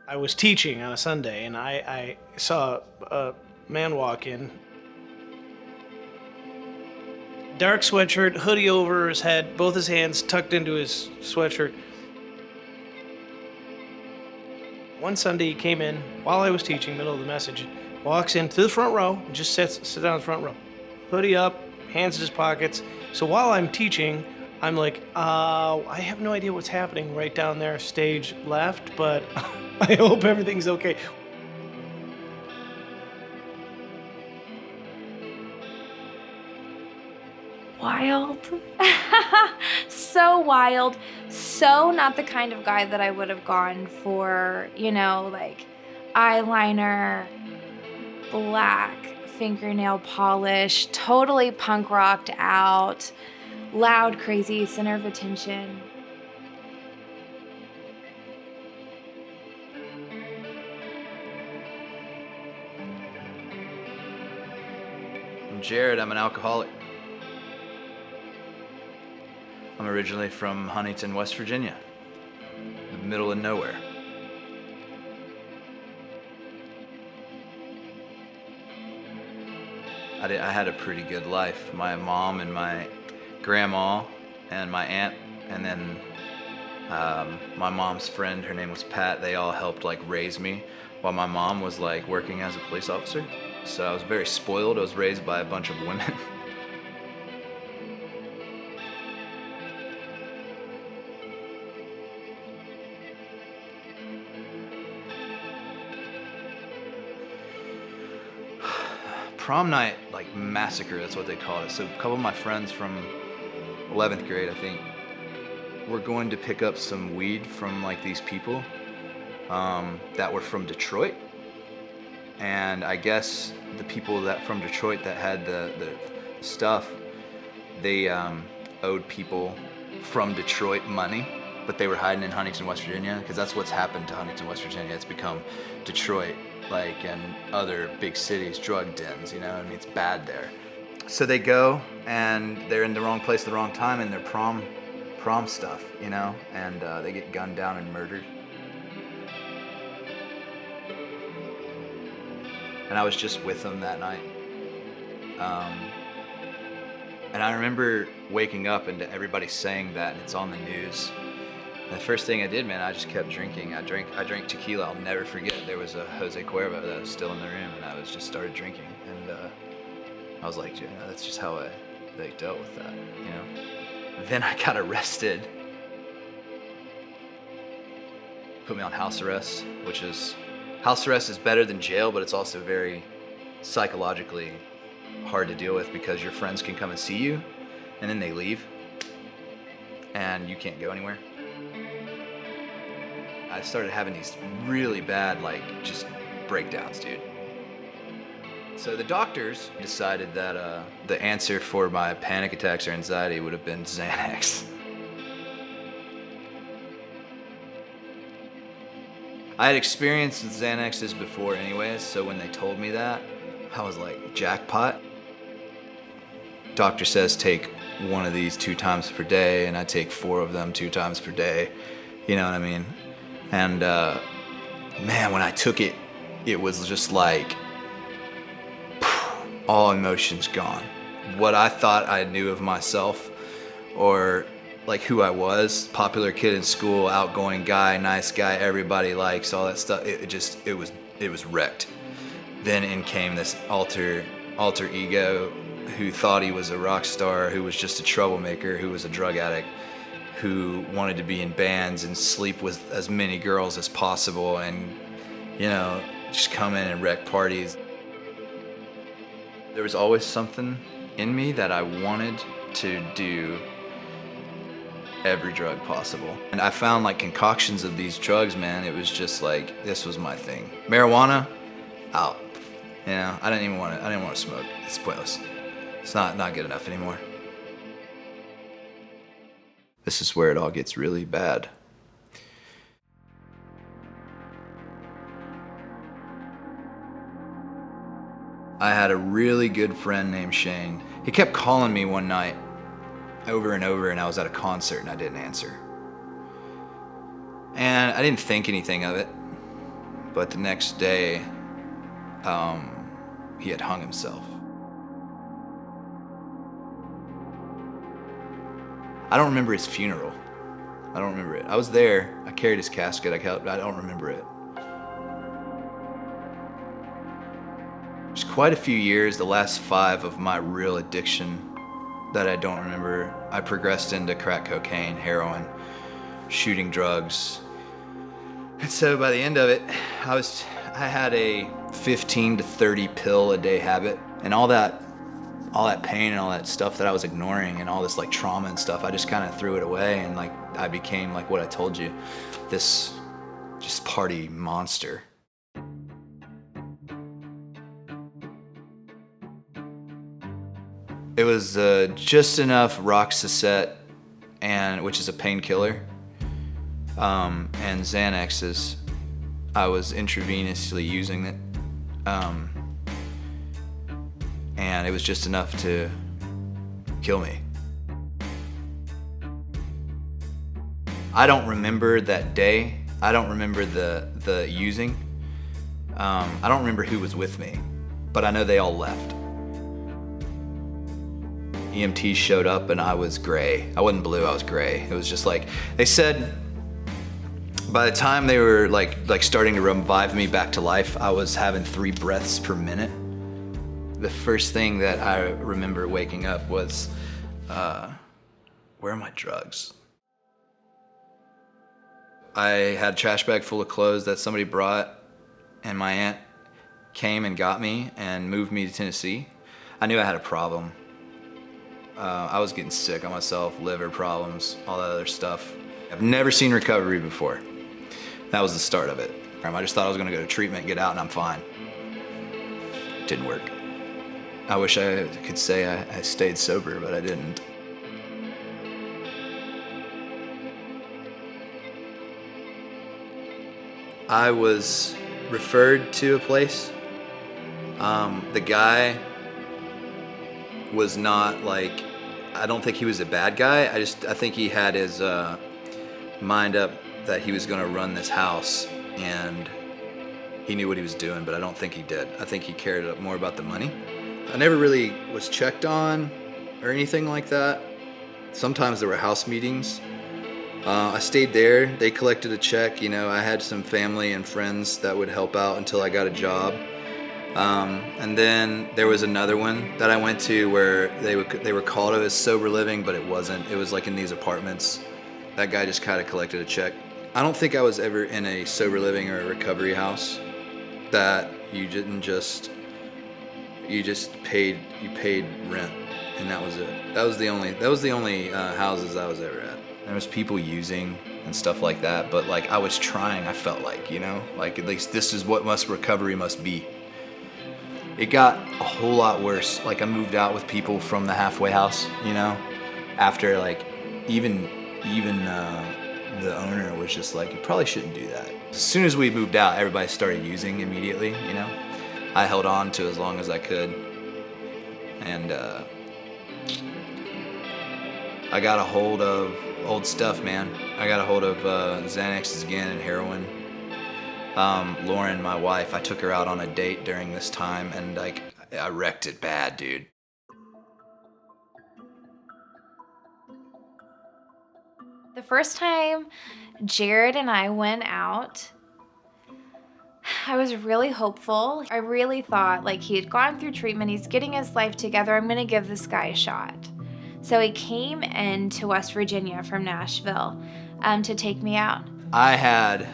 I was teaching on a Sunday, and I saw a man walk in, dark sweatshirt, hoodie over his head, both his hands tucked into his sweatshirt. One Sunday he came in while I was teaching, middle of the message, walks into the front row, and just sits down in the front row. Hoodie up, hands in his pockets. So while I'm teaching, I'm like, I have no idea what's happening right down there, stage left, but I hope everything's okay. Wild. So wild. So not the kind of guy that I would have gone for, like eyeliner, black fingernail polish, totally punk rocked out, loud, crazy, center of attention. I'm Jared, I'm an alcoholic. I'm originally from Huntington, West Virginia, the middle of nowhere. I had a pretty good life. My mom and my grandma and my aunt, and then my mom's friend, her name was Pat, they all helped like raise me while my mom was like working as a police officer. So I was very spoiled. I was raised by a bunch of women. Prom night, like massacre, that's what they call it. So a couple of my friends from 11th grade, I think, were going to pick up some weed from like these people that were from Detroit. And I guess the people that from Detroit that had the stuff, they owed people from Detroit money, but they were hiding in Huntington, West Virginia, because that's what's happened to Huntington, West Virginia. It's become Detroit, like, and other big cities, drug dens, I mean, it's bad there. So they go, and they're in the wrong place at the wrong time in their prom stuff, and they get gunned down and murdered. And I was just with them that night. And I remember waking up and everybody saying that, and it's on the news. And the first thing I did, man, I just kept drinking. I drank tequila. I'll never forget. There was a Jose Cuervo that was still in the room, and I was just started drinking. And I was like, that's just how I dealt with that, Then I got arrested. Put me on house arrest, house arrest is better than jail, but it's also very psychologically hard to deal with because your friends can come and see you, and then they leave, and you can't go anywhere. I started having these really bad, just breakdowns, dude. So the doctors decided that the answer for my panic attacks or anxiety would have been Xanax. I had experience with Xanaxes before anyways, so when they told me that, I was like, jackpot. Doctor says take one of these 2 times per day, and I take 4 of them 2 times per day. You know what I mean? And man, when I took it, it was just like all emotions gone. What I thought I knew of myself, or like who I was, popular kid in school, outgoing guy, nice guy, everybody likes, all that stuff, it was wrecked. Then in came this alter ego who thought he was a rock star, who was just a troublemaker, who was a drug addict, who wanted to be in bands and sleep with as many girls as possible and, just come in and wreck parties. There was always something in me that I wanted to do every drug possible. And I found like concoctions of these drugs, man, it was just like, this was my thing. Marijuana, out. I didn't want to smoke. It's pointless. It's not good enough anymore. This is where it all gets really bad. I had a really good friend named Shane. He kept calling me one night over and over, and I was at a concert and I didn't answer. And I didn't think anything of it. But the next day, he had hung himself. I don't remember his funeral. I don't remember it. I was there. I carried his casket. I don't remember it. There's quite a few years, the last 5 of my real addiction that I don't remember. I progressed into crack cocaine, heroin, shooting drugs. And so by the end of it, I had a 15 to 30 pill a day habit, and all that pain and all that stuff that I was ignoring and all this like trauma and stuff, I just kind of threw it away, and like I became like what I told you, this just party monster. It was just enough Roxicet, which is a painkiller, and Xanaxes. I was intravenously using it, and it was just enough to kill me. I don't remember that day. I don't remember the using. I don't remember who was with me, but I know they all left. EMTs showed up and I was gray. I wasn't blue, I was gray. It was just like, they said by the time they were like starting to revive me back to life, I was having 3 breaths per minute. The first thing that I remember waking up was, where are my drugs? I had a trash bag full of clothes that somebody brought, and my aunt came and got me and moved me to Tennessee. I knew I had a problem. I was getting sick on myself, liver problems, all that other stuff. I've never seen recovery before. That was the start of it. I just thought I was gonna go to treatment, get out, and I'm fine. Didn't work. I wish I could say I stayed sober, but I didn't. I was referred to a place. The guy was not like, I don't think he was a bad guy. I think he had his mind up that he was gonna run this house, and he knew what he was doing, but I don't think he did. I think he cared more about the money. I never really was checked on or anything like that. Sometimes there were house meetings. I stayed there. They collected a check. You know, I had some family and friends that would help out until I got a job. And then there was another one that I went to where they were called it as sober living, but it wasn't. It was like in these apartments. That guy just kind of collected a check. I don't think I was ever in a sober living or a recovery house that you paid rent, and that was it. That was the only houses I was ever at. There was people using and stuff like that, but like I was trying. I felt like, you know, like at least this is what recovery must be. It got a whole lot worse. Like I moved out with people from the halfway house, you know, after like even the owner was just like, you probably shouldn't do that. As soon as we moved out, everybody started using immediately, you know. I held on to as long as I could, and I got a hold of old stuff, man. I got a hold of Xanaxes again and heroin. Lauren, my wife, I took her out on a date during this time, and like I wrecked it bad, dude. The first time Jared and I went out, I was really hopeful. I really thought like he had gone through treatment, he's getting his life together, I'm gonna give this guy a shot. So he came into West Virginia from Nashville to take me out. I had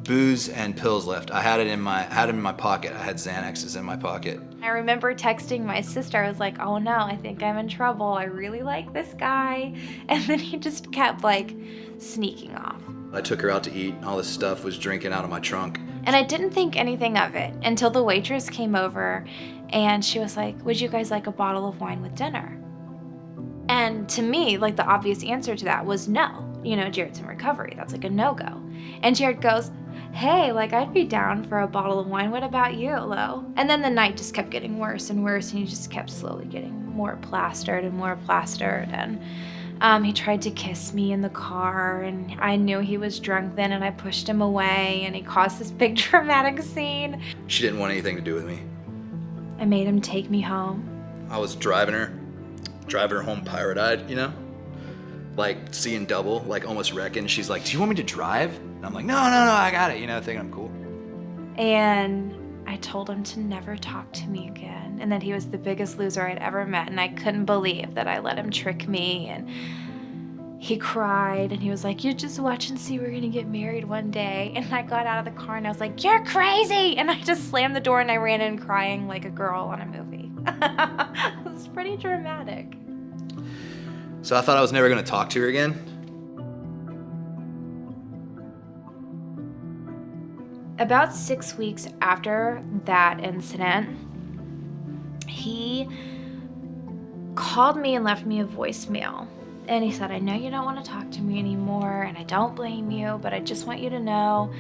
booze and pills left. I had it in my pocket. I had Xanaxes in my pocket. I remember texting my sister. I was like, oh no, I think I'm in trouble. I really like this guy. And then he just kept like sneaking off. I took her out to eat. All this stuff was drinking out of my trunk. And I didn't think anything of it until the waitress came over and she was like, would you guys like a bottle of wine with dinner? And to me, like the obvious answer to that was no. You know, Jared's in recovery. That's like a no-go. And Jared goes, hey, like I'd be down for a bottle of wine. What about you, Lo? And then the night just kept getting worse and worse, and he just kept slowly getting more plastered and more plastered. And He tried to kiss me in the car, and I knew he was drunk then, and I pushed him away, and he caused this big dramatic scene. She didn't want anything to do with me. I made him take me home. I was driving her home pirate-eyed, you know? Like seeing double, like almost wrecking. She's like, do you want me to drive? And I'm like, no, I got it, you know, thinking I'm cool. And I told him to never talk to me again, and that he was the biggest loser I'd ever met, and I couldn't believe that I let him trick me. And he cried, and he was like, you just watch and see, we're gonna get married one day. And I got out of the car and I was like, you're crazy! And I just slammed the door and I ran in crying like a girl on a movie. It was pretty dramatic. So I thought I was never gonna talk to her again. About 6 weeks after that incident, he called me and left me a voicemail. And he said, I know you don't want to talk to me anymore, and I don't blame you, but I just want you to know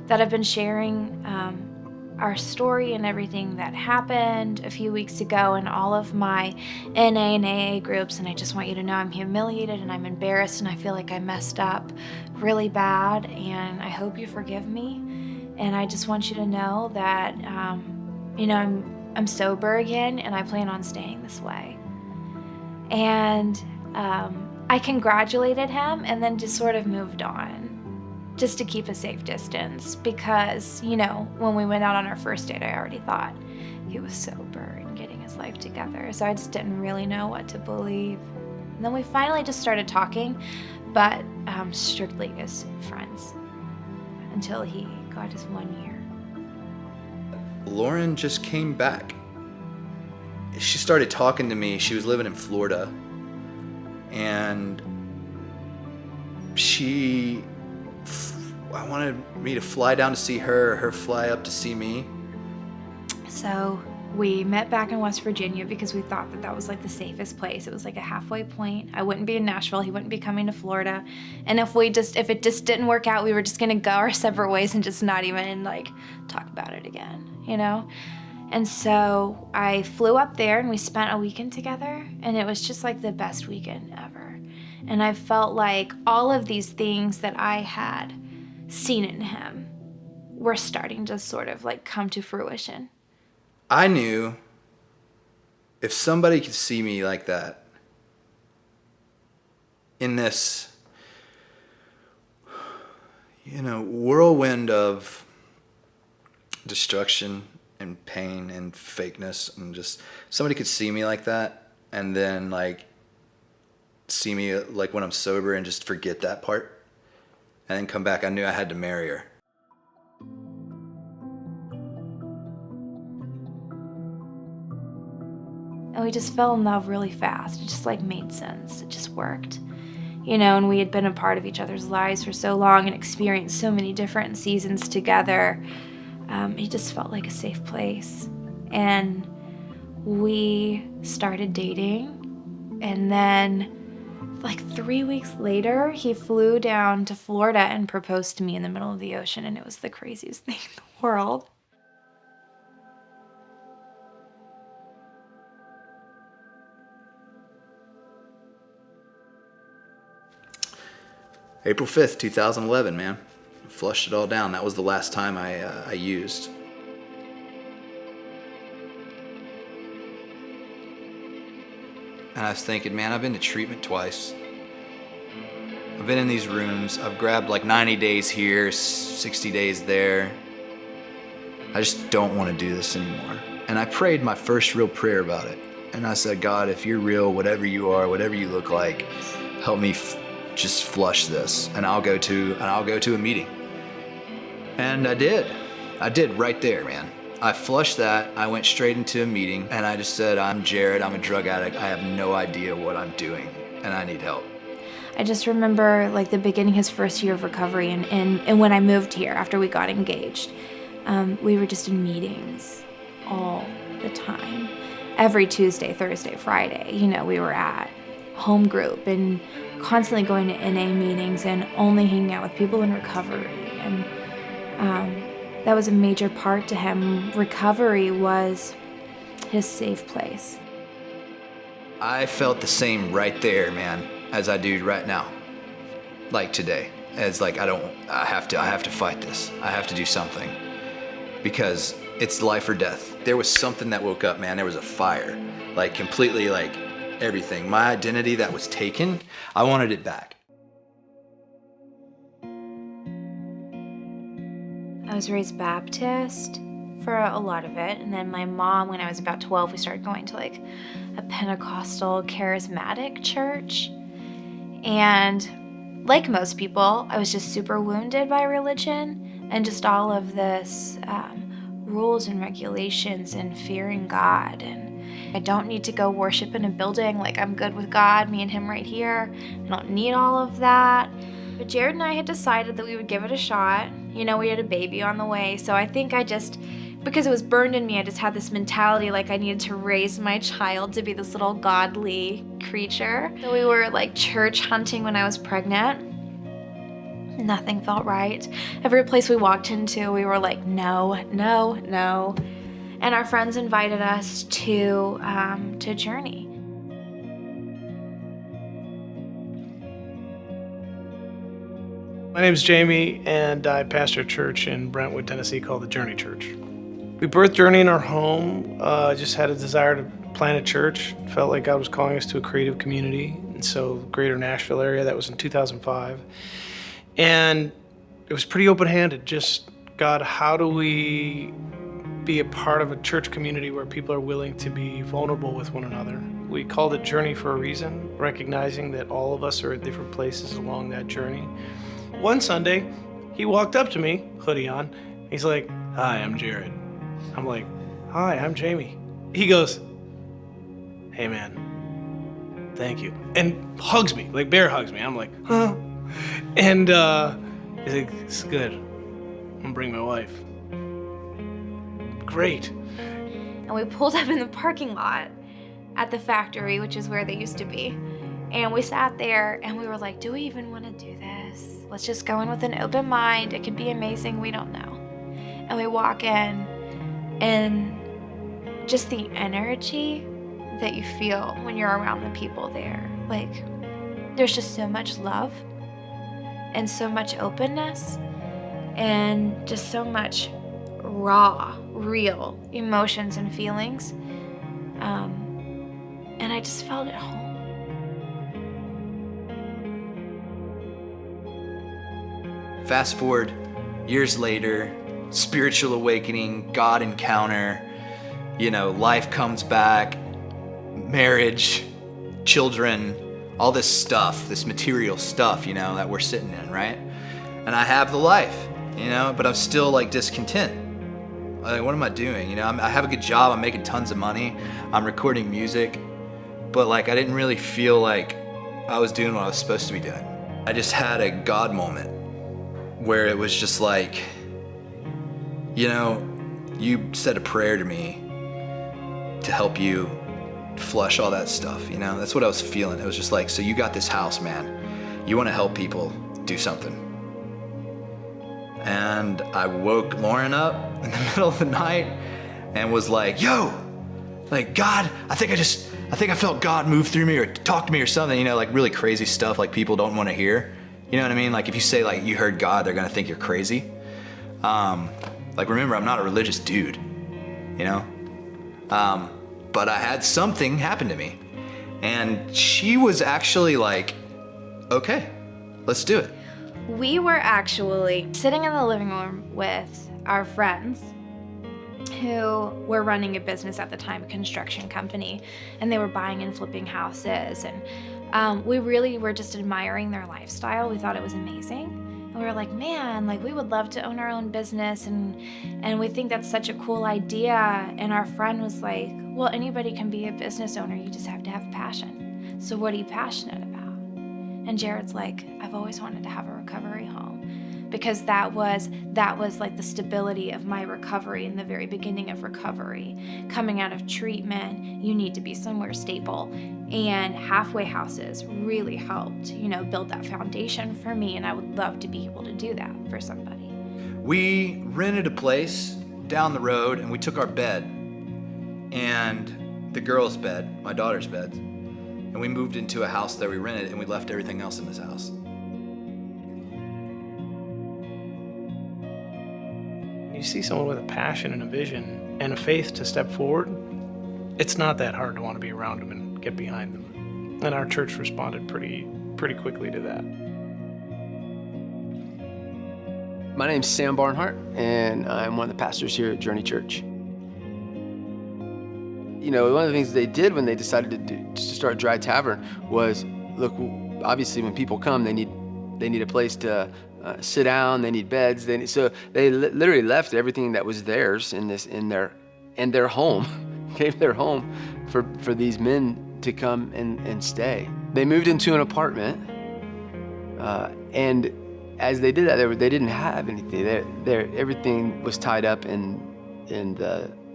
that I've been sharing our story and everything that happened a few weeks ago in all of my NA and AA groups, and I just want you to know I'm humiliated and I'm embarrassed and I feel like I messed up really bad, and I hope you forgive me. And I just want you to know that, you know, I'm sober again, and I plan on staying this way. And I congratulated him and then just sort of moved on, just to keep a safe distance, because, you know, when we went out on our first date, I already thought he was sober and getting his life together. So I just didn't really know what to believe. And then we finally just started talking, but strictly as friends, until he got his 1 year. Lauren just came back. She started talking to me. She was living in Florida, and I wanted me to fly down to see her fly up to see me. So we met back in West Virginia because we thought that that was like the safest place. It was like a halfway point. I wouldn't be in Nashville, he wouldn't be coming to Florida. And if it just didn't work out, we were just gonna go our separate ways and just not even like talk about it again, you know? And so I flew up there and we spent a weekend together, and it was just like the best weekend ever. And I felt like all of these things that I had seen in him were starting to sort of like come to fruition. I knew if somebody could see me like that, in this, you know, whirlwind of destruction and pain and fakeness, and just somebody could see me like that and then like see me like when I'm sober and just forget that part and then come back, I knew I had to marry her. And we just fell in love really fast. It just like made sense. It just worked. You know, and we had been a part of each other's lives for so long and experienced so many different seasons together. It just felt like a safe place. And we started dating, and then like 3 weeks later, he flew down to Florida and proposed to me in the middle of the ocean, and it was the craziest thing in the world. April 5th, 2011, man. Flushed it all down. That was the last time I used. And I was thinking, man, I've been to treatment twice. I've been in these rooms. I've grabbed like 90 days here, 60 days there. I just don't want to do this anymore. And I prayed my first real prayer about it. And I said, God, if you're real, whatever you are, whatever you look like, help me just flush this, and I'll go to a meeting. And I did right there, man. I flushed that. I went straight into a meeting, and I just said, I'm Jared, I'm a drug addict, I have no idea what I'm doing, and I need help. I just remember like the beginning, his first year of recovery, and when I moved here after we got engaged, we were just in meetings all the time. Every Tuesday, Thursday, Friday, you know, we were at home group and constantly going to NA meetings and only hanging out with people in recovery. And that was a major part to him. Recovery was his safe place. I felt the same right there, man. as I do right now, like today. As like, I have to fight this. I have to do something because it's life or death. There was something that woke up, man. There was a fire, like completely, like everything. My identity that was taken, I wanted it back. I was raised Baptist for a lot of it. And then my mom, when I was about 12, we started going to like a Pentecostal charismatic church. And like most people, I was just super wounded by religion and just all of this rules and regulations and fearing God. And I don't need to go worship in a building. Like, I'm good with God, me and him right here. I don't need all of that. But Jared and I had decided that we would give it a shot. You know, we had a baby on the way. So I think because it was burned in me, I just had this mentality like I needed to raise my child to be this little godly creature. So we were like church hunting when I was pregnant. Nothing felt right. Every place we walked into, we were like, no, no, no. And our friends invited us to Journey. My name's Jamie, and I pastor a church in Brentwood, Tennessee called the Journey Church. We birthed Journey in our home, just had a desire to plant a church. Felt like God was calling us to a creative community, and so greater Nashville area. That was in 2005. And it was pretty open-handed, just, God, how do we be a part of a church community where people are willing to be vulnerable with one another? We called it Journey for a reason, recognizing that all of us are at different places along that journey. One Sunday, he walked up to me, hoodie on. He's like, "Hi, I'm Jared." I'm like, "Hi, I'm Jamie." He goes, "Hey, man, thank you." And hugs me, like bear hugs me. I'm like, "Huh?" And he's like, "It's good. I'm gonna bring my wife." Great. And we pulled up in the parking lot at the factory, which is where they used to be. And we sat there and we were like, do we even want to do this? Let's just go in with an open mind. It could be amazing. We don't know. And we walk in, and just the energy that you feel when you're around the people there. Like, there's just so much love and so much openness and just so much raw, real emotions and feelings. And I just felt at home. Fast forward years later, spiritual awakening, God encounter, life comes back, marriage, children, all this stuff, this material stuff, that we're sitting in, right? And I have the life, but I'm still like discontent. Like, what am I doing? I have a good job, I'm making tons of money, I'm recording music, but like I didn't really feel like I was doing what I was supposed to be doing. I just had a God moment where it was just like, you said a prayer to me to help you flush all that stuff, That's what I was feeling. It was just like, so you got this house, man. You want to help people, do something. And I woke Lauren up in the middle of the night and was like, yo, like, God, I think I felt God move through me or talk to me or something, like really crazy stuff like people don't want to hear. You know what I mean? Like if you say like you heard God, they're gonna think you're crazy. Like remember, I'm not a religious dude, but I had something happen to me. And she was actually like, okay, let's do it. We were actually sitting in the living room with our friends who were running a business at the time, a construction company, and they were buying and flipping houses. And we really were just admiring their lifestyle. We thought it was amazing. And we were like, man, like we would love to own our own business, and we think that's such a cool idea. And our friend was like, well, anybody can be a business owner. You just have to have passion. So what are you passionate about? And Jared's like, I've always wanted to have a recovery home, because that was like the stability of my recovery in the very beginning of recovery. Coming out of treatment, you need to be somewhere stable. And halfway houses really helped, build that foundation for me. And I would love to be able to do that for somebody. We rented a place down the road and we took our bed and the girl's bed, my daughter's bed, And we moved into a house that we rented, and we left everything else in this house. You see someone with a passion and a vision and a faith to step forward, it's not that hard to want to be around them and get behind them. And our church responded pretty quickly to that. My name's Sam Barnhart, and I'm one of the pastors here at Journey Church. You know, one of the things they did when they decided to start Dry Tavern was, look, obviously when people come, they need a place to sit down, they need beds. So they literally left everything that was theirs in their home, gave their home for these men to come and stay. They moved into an apartment, and as they did that, they didn't have anything. Everything was tied up in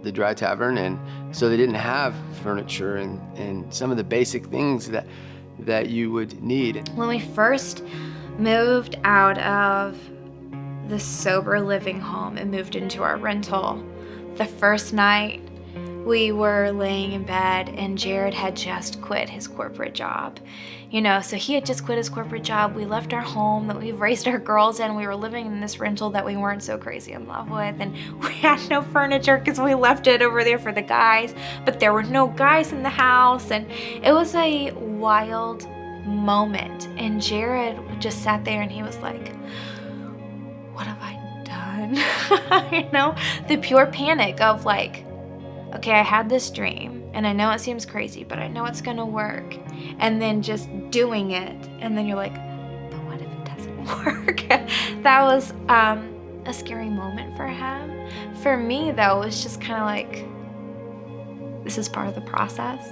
the Dry Tavern, and so they didn't have furniture and some of the basic things that you would need. When we first moved out of the sober living home and moved into our rental, the first night we were laying in bed and Jared had just quit his corporate job. You know, so he had just quit his corporate job. We left our home that we've raised our girls in. We were living in this rental that we weren't so crazy in love with, and we had no furniture because we left it over there for the guys, but there were no guys in the house, and it was a wild moment. And Jared just sat there and he was like, what have I done? You know, the pure panic of like, okay, I had this dream and I know it seems crazy, but I know it's gonna work. And then just doing it, and then you're like, but what if it doesn't work? That was a scary moment for him. For me though, it was just kind of like, this is part of the process.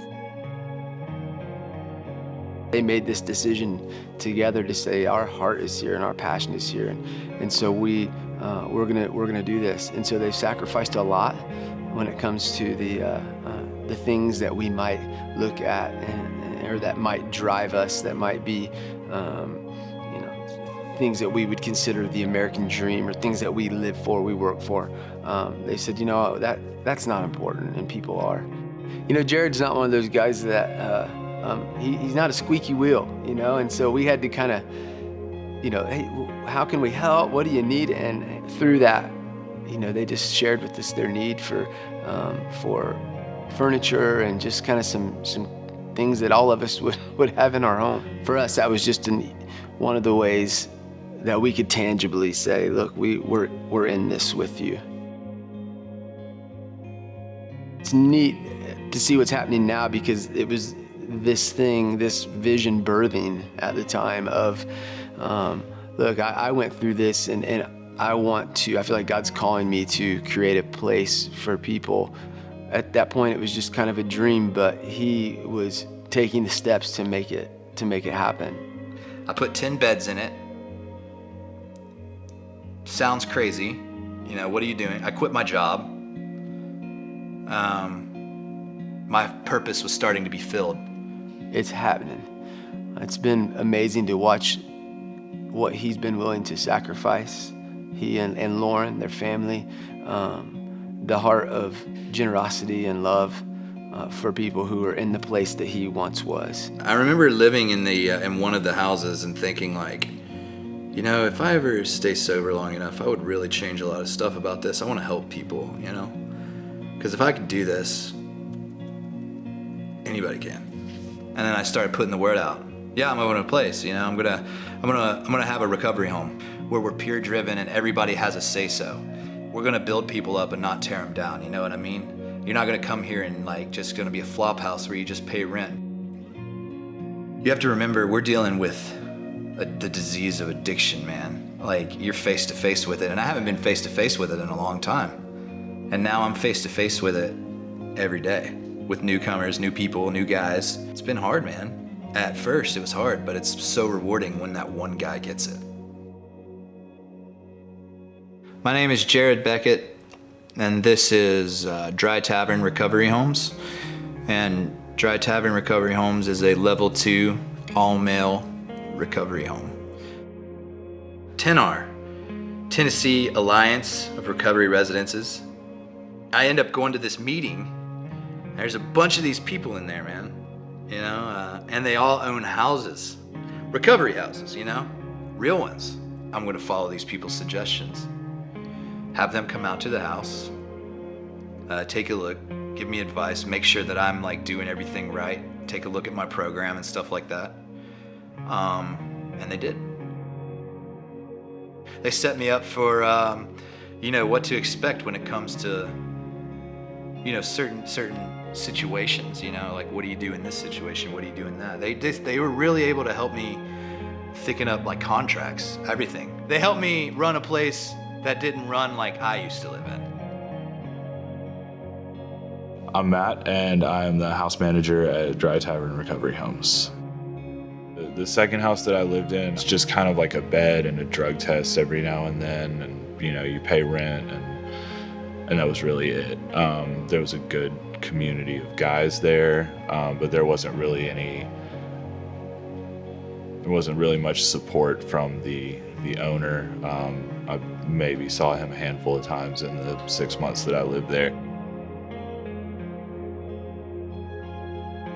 They made this decision together to say our heart is here and our passion is here, and so we're gonna do this. And so they've sacrificed a lot when it comes to the things that we might look at or that might drive us, that might be things that we would consider the American dream or things that we live for, we work for. They said, that's not important, and people are. Jared's not one of those guys that he's not a squeaky wheel, and so we had to kind of, hey, how can we help? What do you need? And through that, they just shared with us their need for furniture and just kind of some things that all of us would have in our home. For us, that was just one of the ways that we could tangibly say, look, we're in this with you. It's neat to see what's happening now, because it was this vision birthing at the time of, look, I went through this and I feel like God's calling me to create a place for people. At that point, it was just kind of a dream, but he was taking the steps to make it happen. I put 10 beds in it. Sounds crazy. What are you doing? I quit my job. My purpose was starting to be filled. It's happening. It's been amazing to watch what he's been willing to sacrifice. He and Lauren, their family, the heart of generosity and love for people who are in the place that he once was. I remember living in one of the houses and thinking like, if I ever stay sober long enough, I would really change a lot of stuff about this. I want to help people, because if I could do this, anybody can. And then I started putting the word out. Yeah, I'm opening a place. I'm gonna have a recovery home where we're peer driven and everybody has a say so. We're gonna build people up and not tear them down. You know what I mean? You're not gonna come here and just gonna be a flop house where you just pay rent. You have to remember, we're dealing with the disease of addiction, man. You're face to face with it, and I haven't been face to face with it in a long time. And now I'm face to face with it every day, with newcomers, new people, new guys. It's been hard, man. At first it was hard, but it's so rewarding when that one guy gets it. My name is Jared Beckett, and this is Dry Tavern Recovery Homes. And Dry Tavern Recovery Homes is a level 2 all-male recovery home. TENR, Tennessee Alliance of Recovery Residences. I end up going to this meeting. There's a bunch of these people in there, man. you know, and they all own houses, recovery houses, you know, real ones. I'm gonna follow these people's suggestions. Have them come out to the house, take a look, give me advice, make sure that I'm like doing everything right, take a look at my program and stuff like that. And they did. They set me up for, you know, what to expect when it comes to, you know, certain situations, you know, like what do you do in this situation? What do you do in that? They were really able to help me thicken up like contracts, everything. They helped me run a place that didn't run like I used to live in. I'm Matt, and I'm the house manager at Dry Tavern Recovery Homes. The second house that I lived in is just kind of like a bed and a drug test every now and then, and you know, you pay rent, and that was really it. There was a good community of guys there, but there wasn't really much support from the owner. I maybe saw him a handful of times in the 6 months that I lived there.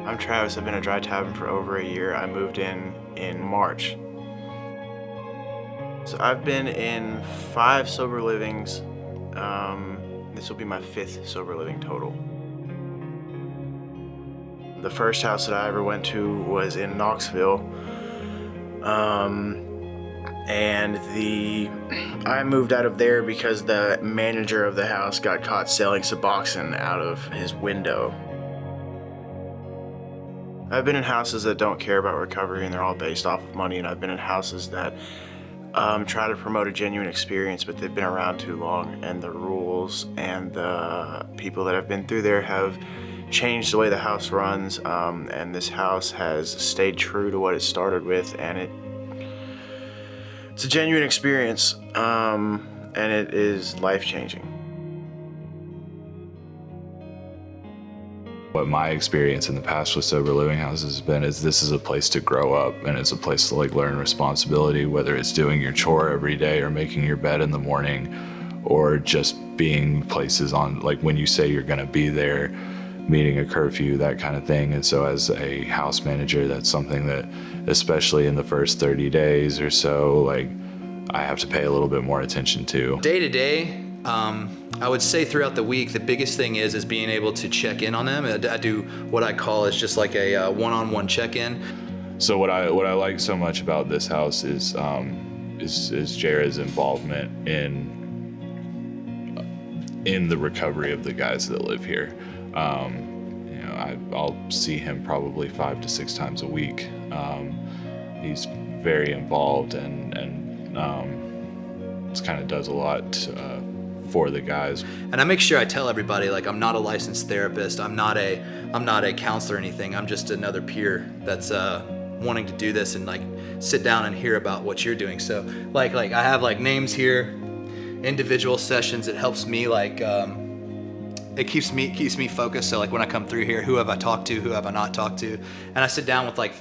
I'm Travis. I've been at Dry Tavern for over a year. I moved in March. So I've been in 5 sober livings. This will be my 5th sober living total. The first house that I ever went to was in Knoxville. And I moved out of there because the manager of the house got caught selling Suboxone out of his window. I've been in houses that don't care about recovery and they're all based off of money, and I've been in houses that try to promote a genuine experience, but they've been around too long, and the rules and the people that have been through there have changed the way the house runs, and this house has stayed true to what it started with, and it's a genuine experience, and it is life-changing. What my experience in the past with sober living houses has been is this is a place to grow up, and it's a place to like learn responsibility, whether it's doing your chore every day or making your bed in the morning, or just being places on like when you say you're gonna be there, meeting a curfew, that kind of thing. And so as a house manager, that's something that, especially in the first 30 days or so, like I have to pay a little bit more attention to. Day to day, I would say throughout the week, the biggest thing is being able to check in on them. I do what I call is just like a one-on-one check-in. So what I like so much about this house is Jared's involvement in the recovery of the guys that live here. You know, I'll see him probably 5 to 6 times a week. He's very involved and kind of does a lot for the guys. And I make sure I tell everybody, like, I'm not a licensed therapist, I'm not a counselor or anything, I'm just another peer that's wanting to do this and like sit down and hear about what you're doing. So like I have like names here, individual sessions. It helps me like it keeps me focused. So like when I come through here, who have I talked to, who have I not talked to, and I sit down with like,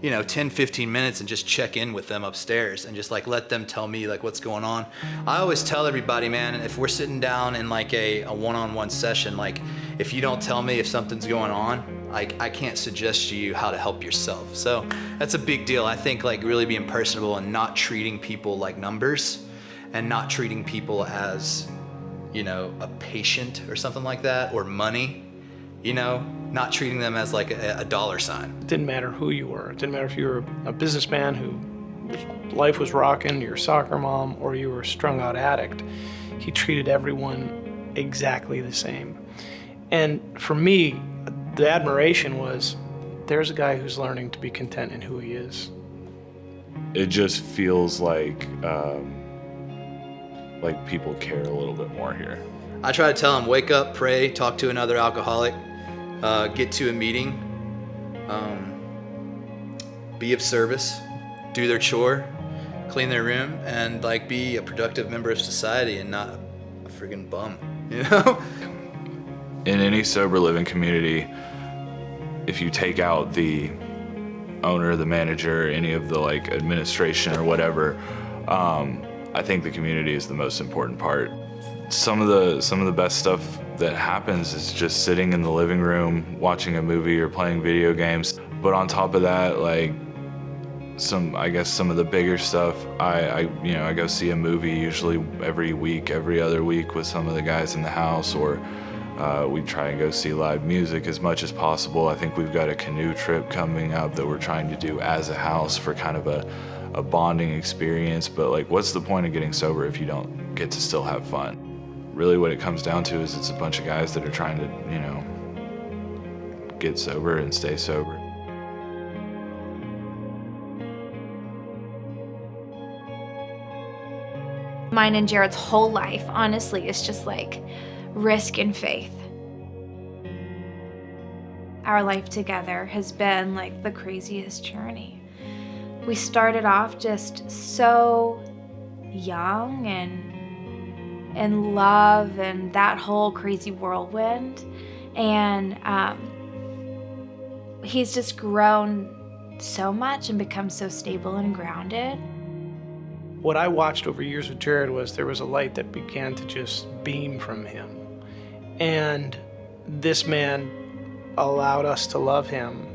you know, 10-15 minutes and just check in with them upstairs and just like let them tell me like what's going on. I always tell everybody, man, if we're sitting down in like a one-on-one session, like if you don't tell me if something's going on, like I can't suggest to you how to help yourself. So that's a big deal. I think like really being personable and not treating people like numbers and not treating people as, you know, a patient or something like that, or money, you know, not treating them as like a dollar sign. It didn't matter who you were. It didn't matter if you were a businessman whose life was rocking, your soccer mom, or you were a strung out addict. He treated everyone exactly the same. And for me, the admiration was, there's a guy who's learning to be content in who he is. It just feels like people care a little bit more here. I try to tell them, wake up, pray, talk to another alcoholic, get to a meeting, be of service, do their chore, clean their room, and like be a productive member of society and not a friggin' bum, you know? In any sober living community, if you take out the owner, the manager, any of the like administration or whatever, I think the community is the most important part. Some of the best stuff that happens is just sitting in the living room, watching a movie or playing video games. But on top of that, like some of the bigger stuff, I go see a movie usually every week, every other week with some of the guys in the house, or we try and go see live music as much as possible. I think we've got a canoe trip coming up that we're trying to do as a house for kind of a bonding experience. But like, what's the point of getting sober if you don't get to still have fun? Really what it comes down to is it's a bunch of guys that are trying to, get sober and stay sober. Mine and Jared's whole life, honestly, is just like risk and faith. Our life together has been like the craziest journey. We started off just so young and in love and that whole crazy whirlwind. And he's just grown so much and become so stable and grounded. What I watched over years with Jared was there was a light that began to just beam from him. And this man allowed us to love him,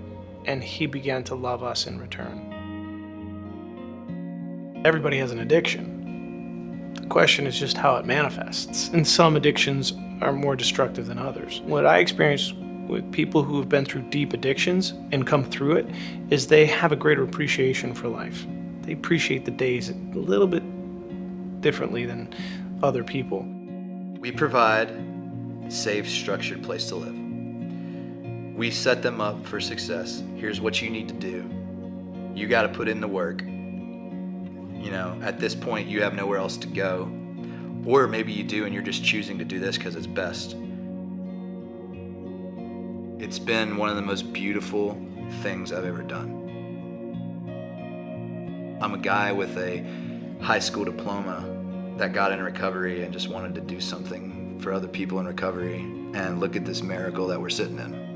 and he began to love us in return. Everybody has an addiction. The question is just how it manifests. And some addictions are more destructive than others. What I experience with people who have been through deep addictions and come through it is they have a greater appreciation for life. They appreciate the days a little bit differently than other people. We provide a safe, structured place to live. We set them up for success. Here's what you need to do. You got to put in the work. At this point, you have nowhere else to go. Or maybe you do and you're just choosing to do this because it's best. It's been one of the most beautiful things I've ever done. I'm a guy with a high school diploma that got in recovery and just wanted to do something for other people in recovery. And look at this miracle that we're sitting in.